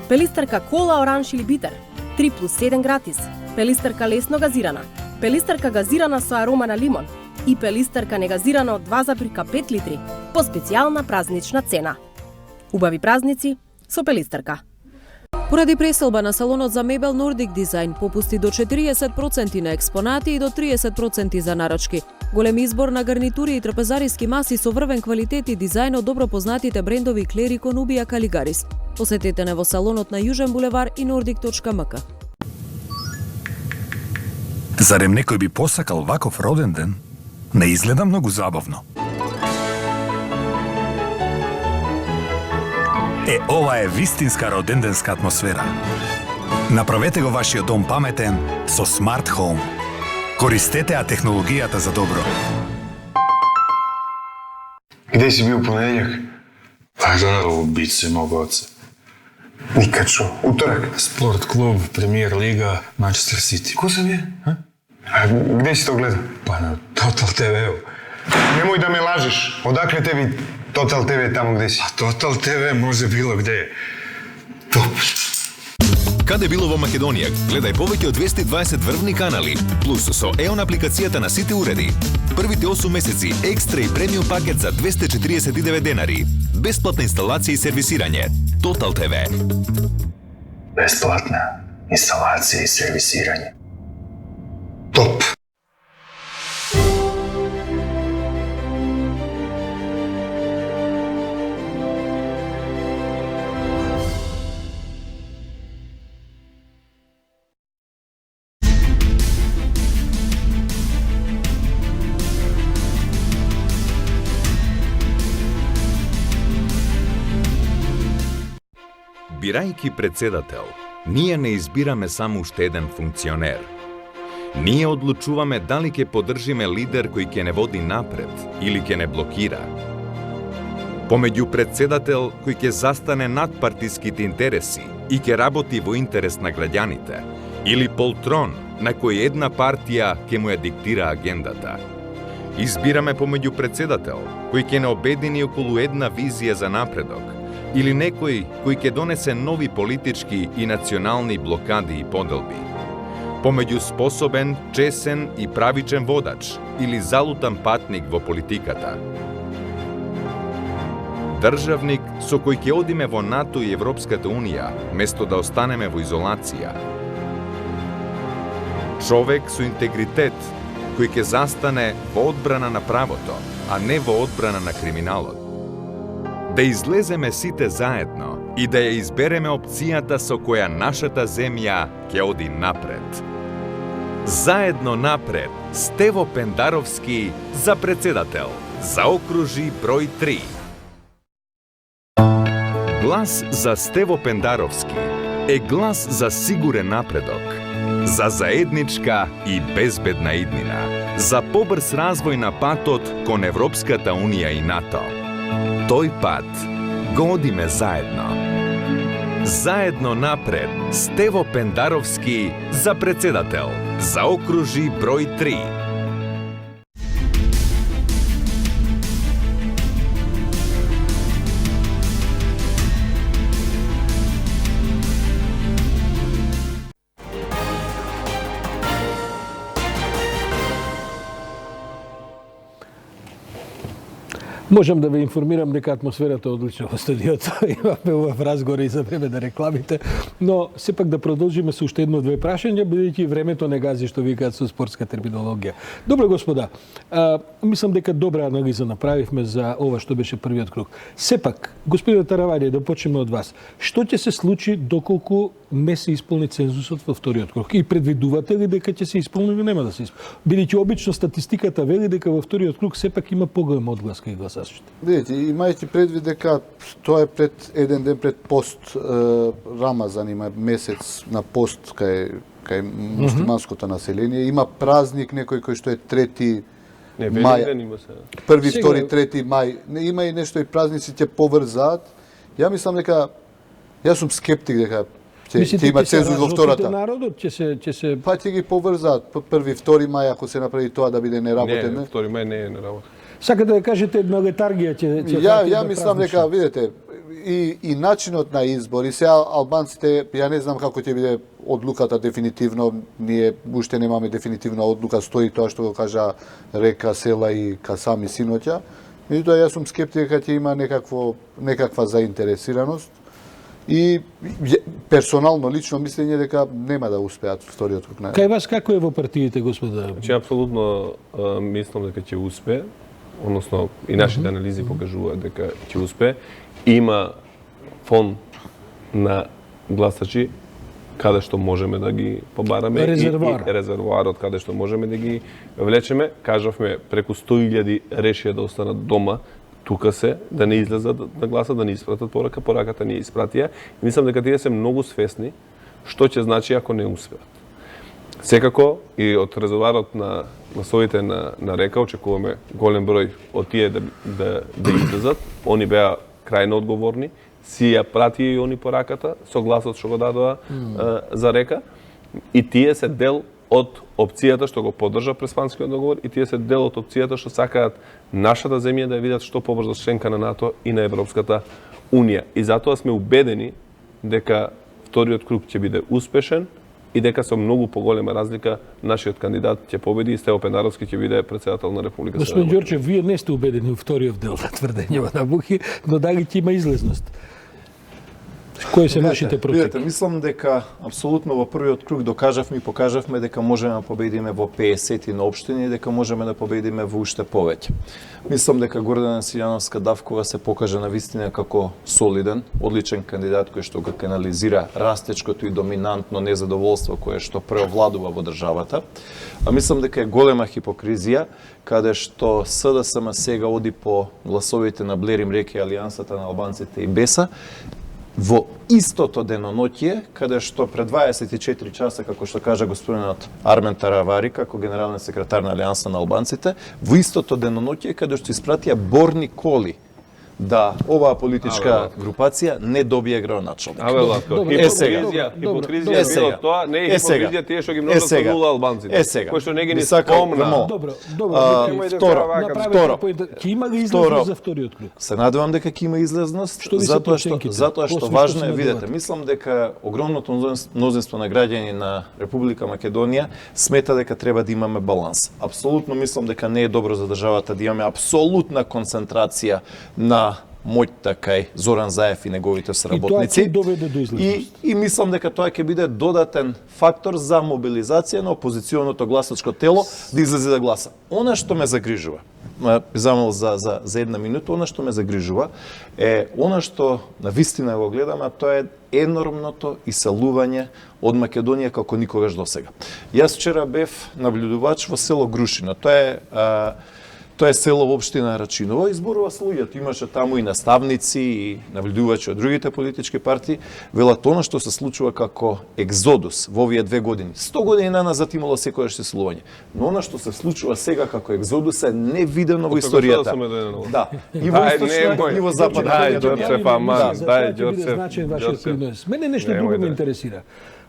Пелистарка кола, оранж или битер 3 плюс 1 гратис. Пелистарка лесно газирана. Пелистарка газирана со арома на лимон и пелистарка негазирана од 2,5 литри по специјална празнична цена. Убави празници со пелистарка. Поради преселба на салонот за мебел Nordic Design попусти до 40% на експонати и до 30% за нарачки. Голем избор на гарнитури и трапезариски маси со врвен квалитет и дизајн од добро познатите брендови Клерико, Нубија, Калигарис. Посетете не во салонот на Јужен булевар и nordic.mk. Зарем некој би посакал ваков роден ден? Не изгледа многу забавно. Ова е вистинска роденденска атмосфера. Направете го вашиот дом паметен со Smart Home. Користете ја технологијата за добро. Где си бил понеделјак? Па гледал во Бице, мого оце. Никад шо. Уторак? Спорт клуб, Премиер лига, Манчестер Сити. Ко се бие? А где си то гледа? Па на Total TV-у. Немој да ме лажеш. Одакле теби Total TV таму где си? А Total TV може било где. Топ. Каде било во Македонија, гледај повеќе од 220 врвни канали, плюс со EON апликацијата на сите уреди. Првите 8 месеци екстра и премиум пакет за 249 денари. Бесплатна инсталација и сервисирање. Total TV. Бесплатна инсталација и сервисирање. Топ. Бирајќи председател, ние не избираме само уште еден функционер. Ние одлучуваме дали ќе поддржиме лидер кој ќе не води напред или ќе не блокира. Помеѓу председател кој ќе застане над партиските интереси и ќе работи во интерес на граѓаните, или полтрон на кој една партија ќе му ја диктира агендата. Избираме помеѓу председател кој ќе не обедини околу една визија за напредок, или некој кој ќе донесе нови политички и национални блокади и поделби. Помеѓу способен, чесен и правичен водач или залутан патник во политиката. Државник со кој ќе одиме во НАТО и Европската Унија, место да останеме во изолација. Човек со интегритет, кој ќе застане во одбрана на правото, а не во одбрана на криминалот. Да излеземе сите заедно и да ја избереме опцијата со која нашата земја ќе оди напред. Заедно напред, Стево Пендаровски за председател, заокружи број 3. Глас за Стево Пендаровски е глас за сигурен напредок, за заедничка и безбедна иднина, за побрз развој на патот кон Европската Унија и НАТО. Тој пат го одиме заедно. Заедно напред, Стево Пендаровски за председател, заокружи број 3. Можам да ве информирам дека атмосферата е одлична во студиото. Имаме убав разговор и за време да рекламите, но сепак да продолжиме со уште едно-две прашања, бидејќи времето не гази, што викаат со спортска терминологија. Добро, господа, мислам дека добра анализа направивме за ова што беше првиот круг. Сепак, господин Таравари, да почнеме од вас. Што ќе се случи доколку не се исполни цензусот во вториот круг? И предвидувате ли дека ќе се исполни или нема да се исполни? Бидејќи обично статистиката вели дека во вториот круг сепак има поголема одгласка и гласачите. Видите, имајќи предвид дека тоа е пред еден ден пред пост Рамазан, има месец на пост кај муслиманското население, има празник некој кој што е 3 мај. Први, втори, 3 мај. Има и нешто и празниците поврзаат. Ја мислам дека јас сум скептик дека ќе има цензус во втората. Народот ќе се па ќе ги поврзаат први, втори мај ако се направи тоа да биде неработен. Не, втори мај не е неработен. Сакате да кажете една летаргија ќе Ја мислам дека видете и начинот на избор и сега албанците, ја не знам како ќе биде одлуката дефинитивно, ние уште немаме дефинитивна одлука, стои тоа што го кажа Река, Села и Касами синоќа. Меѓутоа јас сум скептик дека ќе има некаква заинтересираност и персонално, лично мислење дека нема да успеат вториот круг. Кај вас како е во партиите, господа? Значи, апсолутно мислам дека ќе успее, односно и нашите анализи покажуваат дека ќе успее. Има фон на гласачи каде што можеме да ги побараме и резервоарот каде што можеме да ги влечеме. Кажавме преку 100.000 решија да останат дома, тука се, да не излезат да гласат, да не испратат порака, пораката ни испратија. И мислам дека тие се многу свесни што ќе значи ако не успеат. Секако и од резервоарот на гласовите на Река очекуваме голем број од тие да излезат. Они беа крајно одговорни, си ја пратија и они пораката со гласот што го дадоа за Река, и тие се дел од опцијата што го поддржа Преспанскиот договор, и тие се дел од опцијата што сакаат нашата земја да ја видат што побрзо членка на НАТО и на Европската Унија. И затоа сме убедени дека вториот круг ќе биде успешен и дека со многу поголема разлика нашиот кандидат ќе победи и Стево Пенаровски ќе биде председател на Република Српска. Господин Ѓорчев, вие не сте убедени во вториот дел на тврдењето на Бухи, но дали ќе има излезност? Кои се нашите протеки? Мислам дека апсолутно во првиот круг докажавме и покажавме дека можеме да победиме во 50 на општини и дека можеме да победиме во уште повеќе. Мислам дека Гордана Силјановска Давкова се покажа на вистина како солиден, одличен кандидат кој што го канализира растечкото и доминантно незадоволство кое што преовладува во државата. А мислам дека е голема хипокризија каде што СДСМ сега оди по гласовите на Блерим Реки, Алијансата на албанците и Беса, во истото деноноќие, каде што пред 24 часа, како што кажа господинот Армен Таравари, како генерален секретар на Алијанса на албанците, во истото деноноќие, каде што испратија борни коли да оваа политичка групација не добие градоначалник. Хипокризија било тоа, не е хипокризија тие што ги множат со нула албанците. Кој што не ги ни спомна. Второ, ќе има ли излезност за вториот круг? Се надевам дека ќе има излезност, затоа што важно е, видете, мислам дека огромното мнозинство на граѓани на Република Македонија смета дека треба да имаме баланс. Апсолутно мислам дека не е добро за државата да имаме апсолутна концентрација на моќта кај Зоран Заев и неговите соработници. И тоа ќе доведе до излезност. И мислам дека тоа ќе биде додатен фактор за мобилизација на опозиционото гласачко тело да излезе да гласа. Она што ме загрижува, замол за една минута, она што ме загрижува е она што на вистина го гледаме, а тоа е енормното иселување од Македонија како никогаш досега. Јас вчера бев наблюдувач во село Грушино. Тоа е село во општина Рачиново, изборува с луѓето. Имаше таму и наставници, и наблюдувачи од другите политички партии. Велат она што се случува како екзодус во овие 2 години. 100 години наназад имало секојаш иселување. Но она што се случува сега како екзодус е невидено во историјата. Да, и во источна, и во западна. Мене нешто друго ме интересира.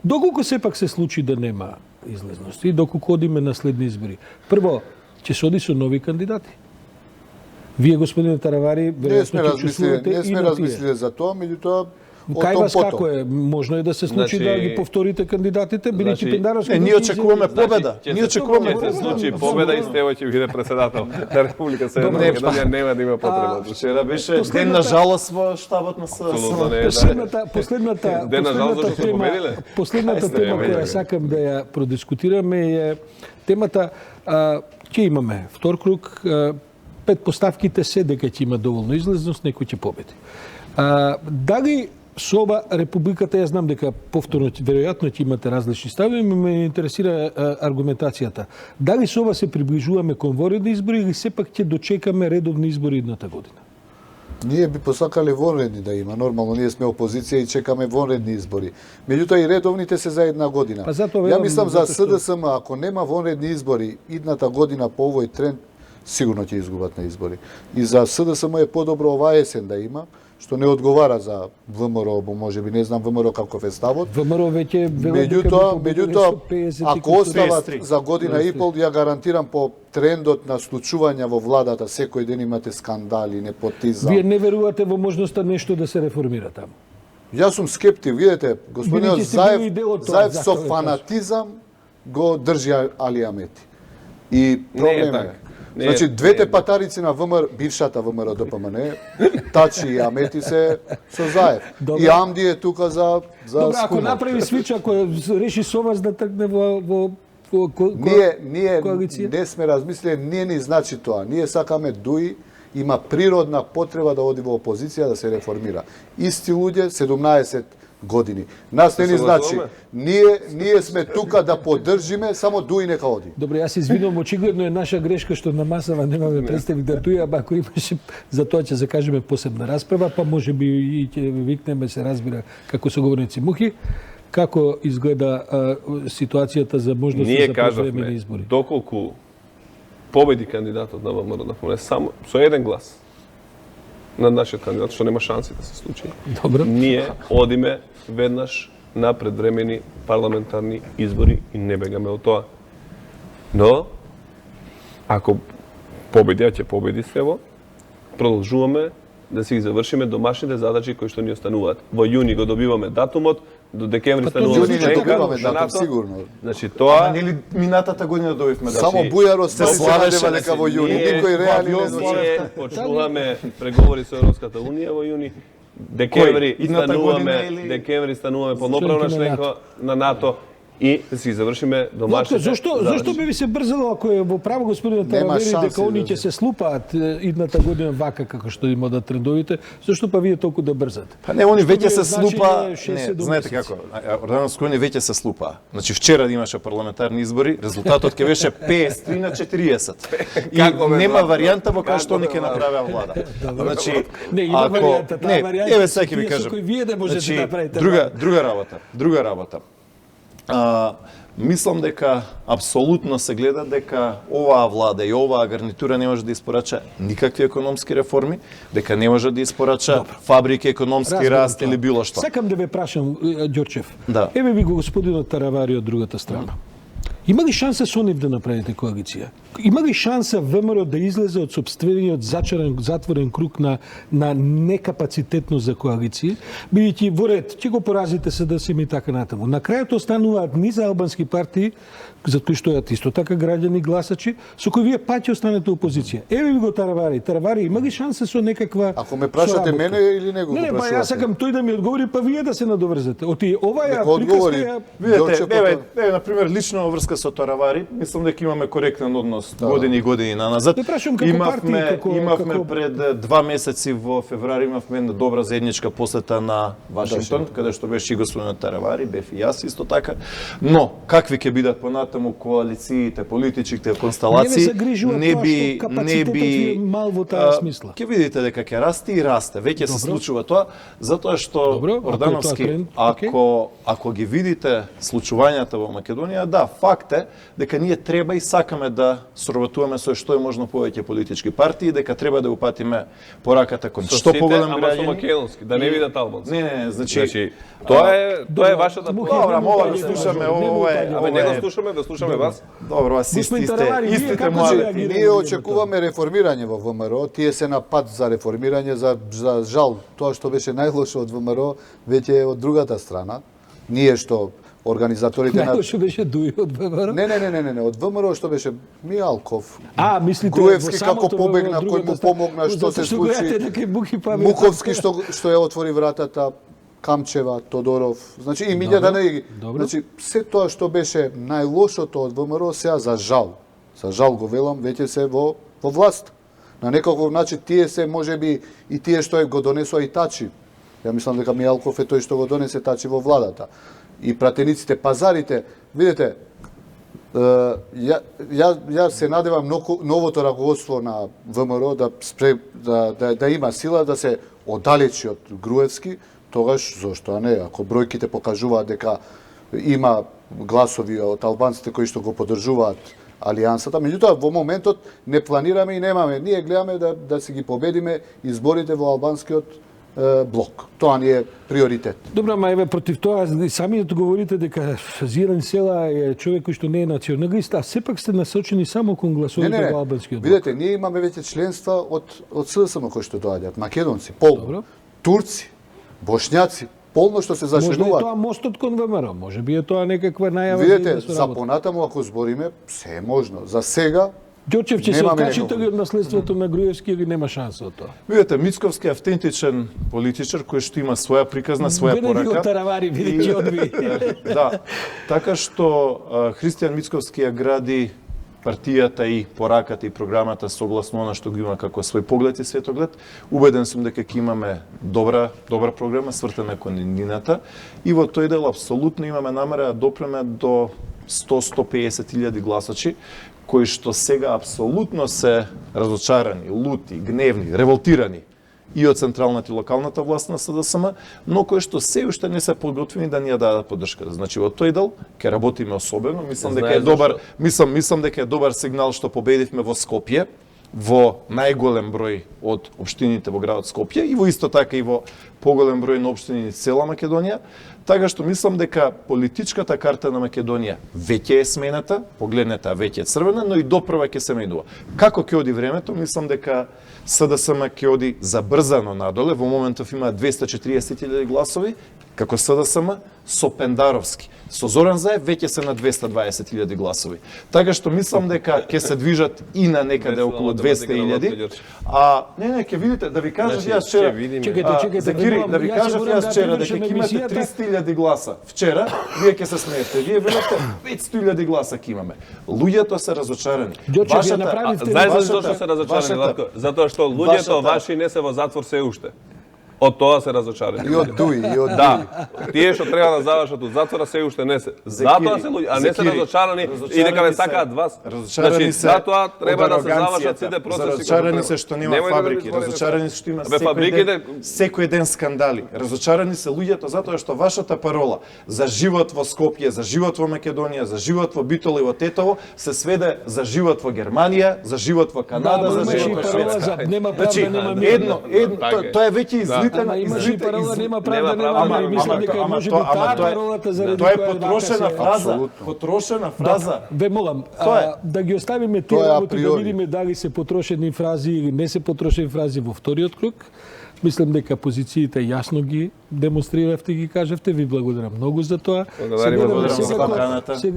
Доколку сепак се случи да нема излезност и доколку одиме на следни избори. Прво, ќе се оди со нови кандидати. Вие, господин Таравари, не сме размислиле за тоа, меѓутоа Кај вас како е? Можно е да се случи да ги повторите кандидатите, бидејќи Пендаровски... Ние очекуваме победа. Ние очекуваме ќе се случи победа и Стево ќе биде председател на Република Северна Македонија, нема да има потреба. Вчера беше ден на жалост во штабот на Последната ден на жалост зашто сме победиле. Последната тема која сакам да ја продискутираме е темата ќе имаме втор круг, претпоставките се дека ќе има доволно излезност, некој ќе победи. Дали со ова Републиката, ја знам дека повторно веројатно ќе имате различни ставови, ме интересира аргументацијата. Дали со ова се приближуваме кон вонредни избори или сепак ќе дочекаме редовни избори едната година? Ние би посакале вонредни да има. Нормално, ние сме опозиција и чекаме вонредни избори. Меѓутоа и редовните се за една година. Ја мислам за СДСМ, ако нема вонредни избори идната година по овој тренд, сигурно ќе изгубат на избори. И за СДСМ е подобро оваа есен да има, што не одговара за ВМРО, можеби не знам ВМРО каков е ставот. ВМРО веќе меѓутоа ако остават за година и пол, ја гарантирам по трендот на случувања во владата, секој ден имате скандали, непотизам. Вие не верувате во можноста нешто да се реформира таму? Јас сум скептик, видете, господинот Заев со фанатизам го држи Али Амети. И проблем е. Значи, двете патарици на ВМРО, бившата ВМРО ДПМН, Тачи и Амети се со Заев. И Амди е тука за Добре, ако направи свич, ако реши со вас да тргне во ние не сме размислили, ние ни значи тоа. Ние сакаме Дуи, има природна потреба да оди во опозиција да се реформира. Исти луѓе, 17 години. Нас не ни значи. Ние сме тука да поддржиме, само Дуи нека оди. Добре, јас извинувам, очигледно е наша грешка што на масава немаме представник да Дуи, аба ако имаше за тоа ќе закажеме посебна расправа, па можеби и ќе викнеме, се разбира, како соговорници мухи, како изгледа ситуацијата за можност за повремени избори. Ние кажавме, доколку победи кандидатот на ВМРО да помне само со еден глас на нашиот кандидат, што нема шанси да се случи. Добро. Ние одиме веднаш на предвремени парламентарни избори и не бегаме од тоа. Но, ако победи, ќе победи Стево, продолжуваме да си ги завршиме домашните задачи кои што ни остануваат. Во јуни го добиваме датумот, до декември стануваме членка, сигурно. Значи тоа нели минатата година добивме датум. Само Бујаров се славеше дека во јуни, никој реални не ние почнуваме преговори со Европската унија во јуни. Декември стануваме полноправна членка на НАТО и да си завршиме домашните задачи. Зошто би ви се брзало ако е во право господинот Таравери дека они ќе се слупаат идната година вака како што има да трендовите, зошто па вие толку да брзате? Па не, они веќе се слупа. Не, знаете како, Ордановски они веќе се слупа. Значи вчера имаше парламентарни избори, резултатот ќе беше 53 на 40. И нема варијанта во која што они ќе направеа влада. Значи, не има варијанта, таа варијанта. Еве сега ќе ви кажам. Вие не можете да направите. Друга работа. Мислам дека апсолутно се гледа дека оваа влада и оваа гарнитура не може да испорача никакви економски реформи, дека не може да испорача фабрики, економски раст или било што. Сакам да ве прашам, Ѓорчев. Да. Еве ви го господинот Таравари од другата страна. Има ли шанса со нив да направите коалиција? Има ли шанса ВМРО да излезе од сопствениот затворен круг на некапацитетност за коалиција? Бидејќи во ред, ќе го поразите СДСМ и така натаму. На крајот остануваат низа албански партии, за кои стојат исто така граѓани гласачи, со кои вие пак ќе останете опозиција. Еве ви го Таравари. Таравари, има ли шанса со некаква... Ако ме прашате мене или него го прашувате? Не, па јас сакам тој да ми одговори, па вие да се надоврзете. Оти оваа приказка... Видете, на пример, лично врска со Таравари, мислам дека имаме коректен однос години и години наназад. Имавме пред 2 месеци во февруари имавме една добра заедничка посета на Вашингтон, каде што беше и господинот Таравари, бев и јас исто така. Но какви ќе бидат понатаму коалициите, политичките констелации, не би мал во таа смисла. Ќе видите дека ќе расте и расте. Веќе се случува тоа, затоа што Ордановски, ако ги видите случувањата во Македонија, да, факт факт е дека ние треба и сакаме да соработуваме со што е можно повеќе политички партии, дека треба да упатиме пораката кон што поголем граѓани. Ама со македонски, да не видат албански. Не, значи тоа е вашата Добра, мога да слушаме Абе не го слушаме, да слушаме вас. Добро, вас истите млади. Ние очекуваме реформирање во ВМРО, тие се на пат за реформирање, за жал, тоа што беше најлошо од ВМРО веќе е од другата страна. Ние што организаторите на Најлошо беше Дуј од ВМРО? Не, од ВМРО што беше Мијалков. Мислите Груевски како побегна, кој му помогна, што се случи. Муковски што ја отвори вратата, Камчева, Тодоров, значи и милјада не. Значи се тоа што беше најлошото од ВМРО сега за жал го велам, веќе се во власт. На некаков начин тие се можеби и тие што го донесоа и Тачи. Ја мислам дека Мијалков е тој што го донесе Тачи во владата. И пратениците, пазарите, видите, ја се надевам новото раководство на ВМРО да има сила да се оддалечи од Груевски, тогаш зошто не, ако бројките покажуваат дека има гласови од албанците кои што го поддржуваат алијансата, меѓутоа во моментот не планираме и немаме, ние гледаме да се ги победиме изборите во албанскиот блок. Тоа ни е приоритет. Добра, ма еве против тоа самиот говорите дека Зиран Села е човек кој што не е националист, а сепак сте насочени само кон гласовите во албанскиот блок. Видете, ние имаме веќе членства од СДСМ кои што доаѓаат, македонци, полно, турци, бошњаци, полно што се зашленуваат. Може е тоа мостот кон ВМРО, може би е тоа некаква најава. Видете, за понатаму ако збориме, се е можно. За сега Ѓочев ќе се откачи тој од наследството на Груевски или нема шанса од тоа? Видете, Мицковски е автентичен политичар кој што има своја приказна, своја порака. Веде ги отаравари, види ќе одби. Да, така што Христијан Мицковски ја гради партијата и пораката и програмата согласно она што го има како свој поглед и светоглед. Убеден сум дека ќе имаме добра програма свртена кон иднината и во тој дел апсолутно имаме намера да допреме до 100-150 илјади гласачи кои што сега апсолутно се разочарани, лути, гневни, револтирани и од централната и локалната власт на СДСМ, но кои што се уште не се подготвени да ни ја дадат поддршка. Значи во тој дел ќе работиме особено, мислам дека е добар, мислам дека е добар сигнал што победивме во Скопје, во најголем број од општините во градот Скопје и во исто така и во поголем број на општини низ цела Македонија, така што мислам дека политичката карта на Македонија веќе е смената, погледнете, веќе е црвена, но и допрва ќе се менува. Како ќе оди времето, мислам дека СДСМ ќе оди забрзано надоле, во моментов има 240.000 гласови, како СДСМ, со Пендаровски. Со Зоран Заев веќе се на 220.000 гласови. Така што мислам дека ќе се движат и на некаде околу 200.000. Не, ќе видите, да ви кажав јас вчера. Чекајте, да ви кажав јас вчера дека ќе имате 300.000 гласа. Вчера вие ќе се смеете. Вие велите 500.000 гласа ќе имаме. Луѓето се разочарани. Знаеш зашто се разочарани, Владко? Затоа што луѓето ваши не се во затвор се уште. Од тоа се разочарани. И од Дуј, и од Дуј. Да. Тие што треба да завршат од затвора се уште не се. Затоа се луѓе, а не се разочарани и дека ве сакаат вас. Разочарани се. Затоа треба да се завршат сите процеси. Разочарани се што нема фабрики, разочарани се што има секој ден скандали. Разочарани се луѓето затоа што вашата парола за живот во Скопје, за живот во Македонија, за живот во Битола и во Тетово се сведе за живот во Германија, за живот во Канада, за живот во Шведска. Нема правда, нема мир. Тоа е веќе излит. Имаше парола, нема правда, нема мир. Мислам дека може би таа паролата заради тоа е потрошена фраза. Ве молам, да ги оставиме тие работи, да видиме дали се потрошени фрази или не се потрошени фрази во вториот круг. Мислам дека позициите јасно ги демонстриравте, ги кажавте. Ви благодарам многу за тоа.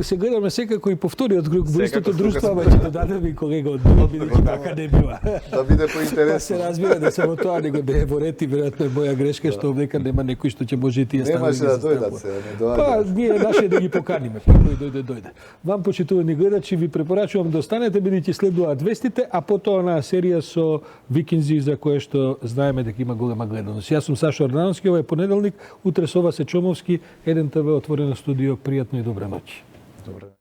Се гледаме секако и по вториот круг во истото друштво, ама ќе додадеме и колега од Било, бидејќи така не бива. Да биде поинтересно. Се разбира да само тоа, него да е во ред и веројатно е моја грешка што дека нема некој што ќе може и тие стави. Немаше да дојдат се, не доаѓаат. Ние наше да ги поканиме, кој дојде. Вам почитувани гледачи ви препорачувам да останете бидејќи следуваат вестите, а потоа на серија со Викинзи за кое што знаеме дека има голема гледаност. Јас сум Сашо Арнановски, ова е понеделник, утре со вас е Чомовски, 1 ТВ отворено студио, пријатно и добра ноќ. Добре.